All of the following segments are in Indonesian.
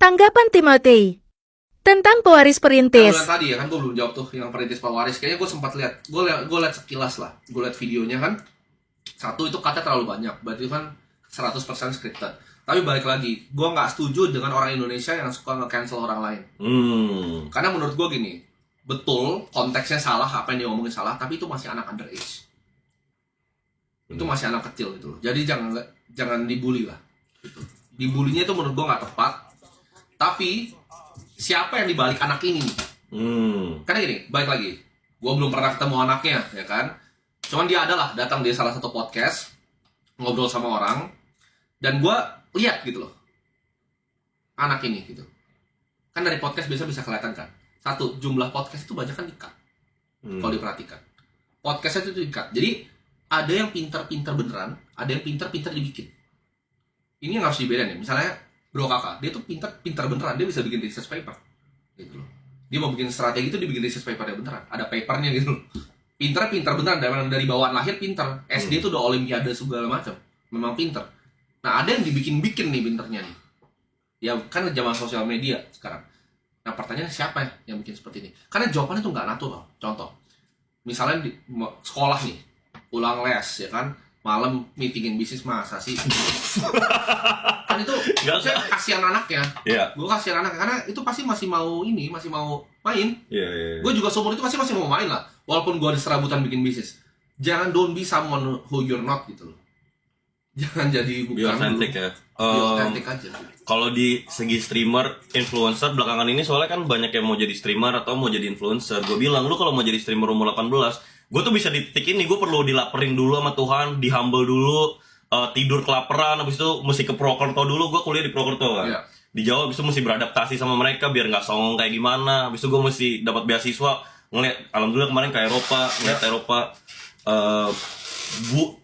Tanggapan Timothy tentang pewaris perintis. Bulan tadi ya kan gue belum jawab tuh yang perintis pewaris. Kayaknya gue sempat lihat, gue lihat sekilas lah. Gue lihat videonya kan. Satu itu kata terlalu banyak, berarti itu kan 100% scripted. Tapi balik lagi, gue nggak setuju dengan orang Indonesia yang suka nge-cancel orang lain. Karena menurut gue gini, betul konteksnya salah, apa yang dia ngomongin salah, tapi itu masih anak underage. Itu masih anak kecil gitu loh. Jadi jangan dibully lah. Gitu. Dibulinya itu menurut gue nggak tepat. Tapi siapa yang dibalik anak ini nih? Karena gini, balik lagi, gue belum pernah ketemu anaknya, ya kan? Cuman dia adalah datang di salah satu podcast, ngobrol sama orang, dan gue lihat gitu loh, anak ini gitu. Kan dari podcast biasa bisa kelihatan kan. Satu, jumlah podcast itu banyak kan di-cut. Kalau diperhatikan, podcastnya itu di-cut. Jadi ada yang pintar-pintar beneran, ada yang pintar-pintar dibikin. Ini yang harus dibedain ya. Misalnya Bro Kakak, dia tuh pintar beneran, dia bisa bikin research paper gitu loh. Dia mau bikin strategi itu dia bikin research paper ya beneran, ada papernya gitu loh. Pintar beneran, dari bawaan lahir pintar. SD itu udah olimpiade segala macam, memang pintar. Nah ada yang dibikin-bikin nih pinternya nih. Ya kan zaman sosial media sekarang. Nah pertanyaannya siapa yang bikin seperti ini? Karena jawabannya tuh nggak natural. Contoh, misalnya di sekolah nih, pulang les ya kan, malam meetingin bisnis, masa sih? Kan itu saya kasihan anaknya. Gue kasihan anaknya karena itu pasti masih mau main. Gue juga seumur itu masih mau main lah. Walaupun gue ada serabutan bikin bisnis. Jangan don't be someone who you're not gitu loh. Jangan jadi bukan. Be authentic ya. Be authentic aja. Kalau di segi streamer, influencer belakangan ini soalnya kan banyak yang mau jadi streamer atau mau jadi influencer. Gue bilang lu kalau mau jadi streamer umur 18, gue tuh bisa di titik ini, gue perlu dilaperin dulu sama Tuhan, di humble dulu, tidur kelaparan, habis itu mesti ke Prokerto dulu, gue kuliah di Prokerto kan. Yeah. Di Jawa habis itu mesti beradaptasi sama mereka biar nggak songong kayak gimana. Habis itu gue mesti dapat beasiswa, ngeliat, alhamdulillah kemarin ke Eropa, ngeliat Eropa.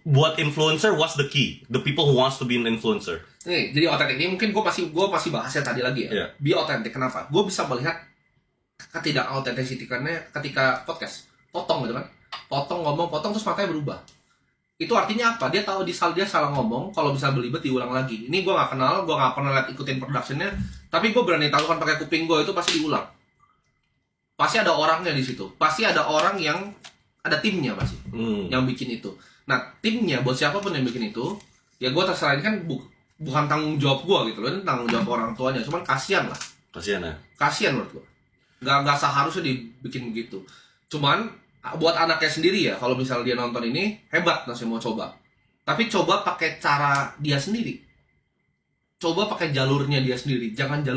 Buat influencer, what's the key? The people who wants to be an influencer. Nih, jadi otentik ini mungkin gue pasti bahasnya tadi lagi ya. Yeah. Be otentik. Kenapa? Gue bisa melihat ketidak-authenticity-nya ketika podcast. Potong gitu kan. Potong terus matanya berubah. Itu artinya apa? Dia tahu dia salah ngomong, kalau bisa belibet diulang lagi. Ini gue nggak kenal, gue nggak pernah lihat ikutin productionnya, tapi gue berani tahu kan pakai kuping gue itu pasti diulang. Pasti ada orangnya di situ. Pasti ada orang yang ada timnya pasti yang bikin itu. Nah timnya buat siapapun yang bikin itu, ya gue terserah, ini kan bukan tanggung jawab gue gitu loh, ini tanggung jawab orang tuanya. Cuman kasihan lah. Kasihan ya. Kasihan menurut gue. Nggak seharusnya dibikin begitu. Cuman buat anaknya sendiri ya, kalau misalnya dia nonton ini hebat, masih mau coba. Tapi coba pakai cara dia sendiri. Coba pakai jalurnya dia sendiri. Jangan jalur